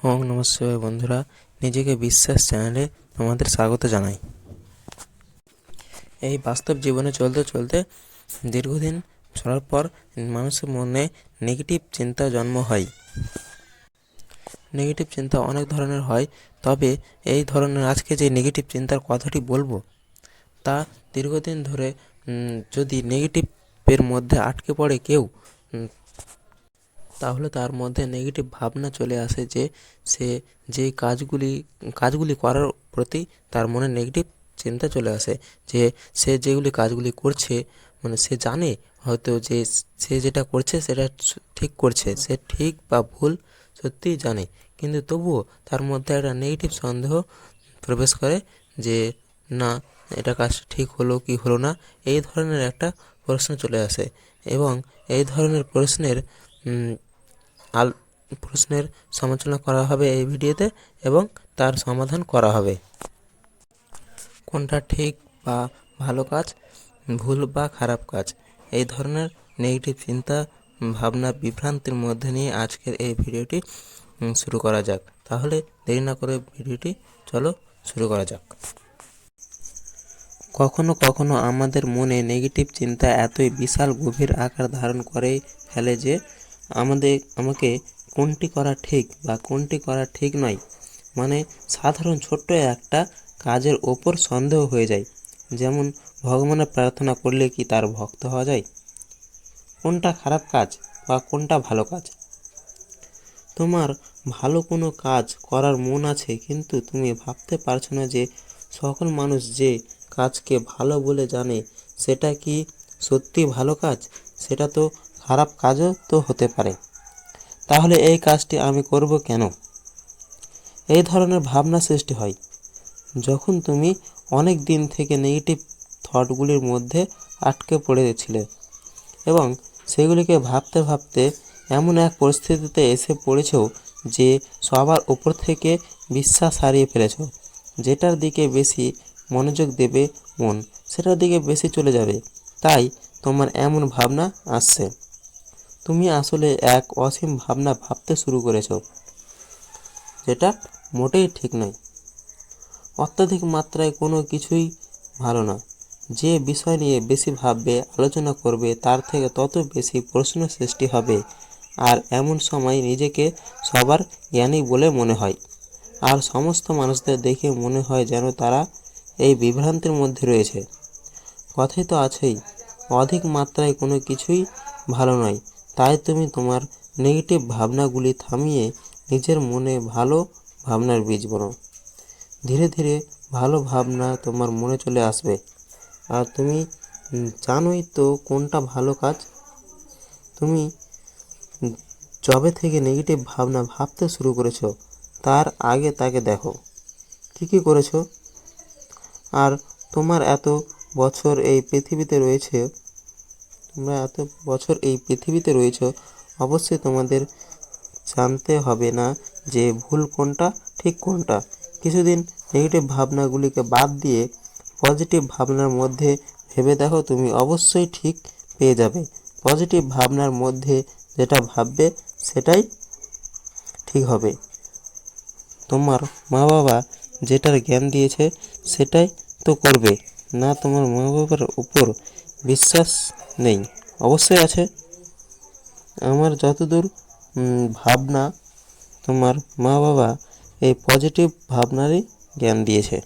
ওম নমঃ শিবায়। বন্ধুরা, নিজেকে বিশ্বাস চ্যানেলে তোমাদের স্বাগত জানাই। এই বাস্তব জীবনে চলতে চলতে দীর্ঘদিন চলার পর মানুষের মনে নেগেটিভ চিন্তা জন্ম হয়। নেগেটিভ চিন্তা অনেক ধরনের হয়, তবে এই ধরনের আজকে যে নেগেটিভ চিন্তার কথাটি বলবো তা দীর্ঘদিন ধরে যদি নেগেটিভের মধ্যে আটকে পড়ে কেউ, তাহলে তার মধ্যে নেগেটিভ ভাবনা চলে আসে যে সে যে কাজগুলি করার প্রতি তার মনে নেগেটিভ চিন্তা চলে আসে, যে সে যেগুলি কাজগুলি করছে, মানে সে জানে হয়তো যে সে যেটা করছে সেটা ঠিক করছে, সে ঠিক বা ভুল সত্যিই জানে, কিন্তু তবুও তার মধ্যে একটা নেগেটিভ সন্দেহ প্রবেশ করে যে না, এটা কাজ ঠিক হলো কি হলো না, এই ধরনের একটা প্রশ্ন চলে আসে। এবং এই ধরনের প্রশ্নের সমালোচনা করা হবে এই ভিডিওতে, এবং তার সমাধান করা হবে। কোনটা ঠিক বা ভালো কাজ, ভুল বা খারাপ কাজ, এই ধরনের নেগেটিভ চিন্তা ভাবনা বিভ্রান্তির মধ্যে নিয়ে আজকের এই ভিডিওটি শুরু করা যাক। তাহলে দেরি না করে ভিডিওটি চলো শুরু করা যাক। কখনো কখনো আমাদের মনে নেগেটিভ চিন্তা এতই বিশাল গভীর আকার ধারণ করে ফেলে যে আমাকে কোনটি করা ঠিক বা কোনটি করা ঠিক নয়, মানে সাধারণ ছোট্ট একটা কাজের ওপর সন্দেহ হয়ে যায়। যেমন ভগবানের প্রার্থনা করলে কি তার ভক্ত হওয়া যায়? কোনটা খারাপ কাজ বা কোনটা ভালো কাজ? তোমার ভালো কোনো কাজ করার মন আছে, কিন্তু তুমি ভাবতে পারছো না যে সকল মানুষ যে কাজকে ভালো বলে জানে সেটা কি সত্যি ভালো কাজ? সেটা তো খারাপ কাজও তো হতে পারে। তাহলে এই কাজটি আমি করব কেন? এই ধরনের ভাবনা সৃষ্টি হয় যখন তুমি অনেক দিন থেকে নেগেটিভ থটগুলির মধ্যে আটকে পড়েছিলে এবং সেগুলিকে ভাবতে ভাবতে এমন এক পরিস্থিতিতে এসে পড়েছ যে সবার উপর থেকে বিশ্বাস হারিয়ে ফেলেছ। যেটার দিকে বেশি মনোযোগ দেবে মন, সেটার দিকে বেশি চলে যাবে। তাই তোমার এমন ভাবনা আসছে। তুমি আসলে এক অসীম ভাবনা ভাবতে শুরু করেছ, যেটা মোটেই ঠিক নয়। অত্যাধিক মাত্রায় কোনো কিছুই ভালো না। যে বিষয় নিয়ে বেশি ভাববে, আলোচনা করবে, তার থেকে তত বেশি প্রশ্ন সৃষ্টি হবে, আর এমন সময় নিজেকে সবার জ্ঞানী বলে মনে হয়, আর সমস্ত মানুষদের দেখে মনে হয় যেন তারা এই বিভ্রান্তির মধ্যে রয়েছে। কথাই তো আছেই, অধিক মাত্রায় কোনো কিছুই ভালো নয়। তাই তুমি তোমার নেগেটিভ ভাবনাগুলি থামিয়ে নিজের মনে ভালো ভাবনার বীজ বোনো। ধীরে ধীরে ভালো ভাবনা তোমার মনে চলে আসবে, আর তুমি জানোই তো কোনটা ভালো কাজ। তুমি যবে থেকে নেগেটিভ ভাবনা ভাবতে শুরু করেছো, তার আগে তাকে দেখো কী কী করেছো। আর তোমার এত বছর এই পৃথিবীতে রয়েছো, অবশ্যই তোমাদের জানতে হবে না যে ভুল কোনটা ঠিক কোনটা। কিছুদিন নেগেটিভ ভাবনাগুলিকে বাদ দিয়ে পজিটিভ ভাবনার মধ্যে ভেবে দেখো, তুমি অবশ্যই ঠিক পেয়ে যাবে। পজিটিভ ভাবনার মধ্যে যেটা ভাববে সেটাই ঠিক হবে। তোমার মা বাবা যেটার জ্ঞান দিয়েছে সেটাই তো করবে না। তোমার মা বাবার উপর বিশ্বাস নেই? অবশ্যই আছে। আমার যতদূর ভাবনা, তোমার মা বাবা এই পজিটিভ ভাবনারই জ্ঞান দিয়েছে।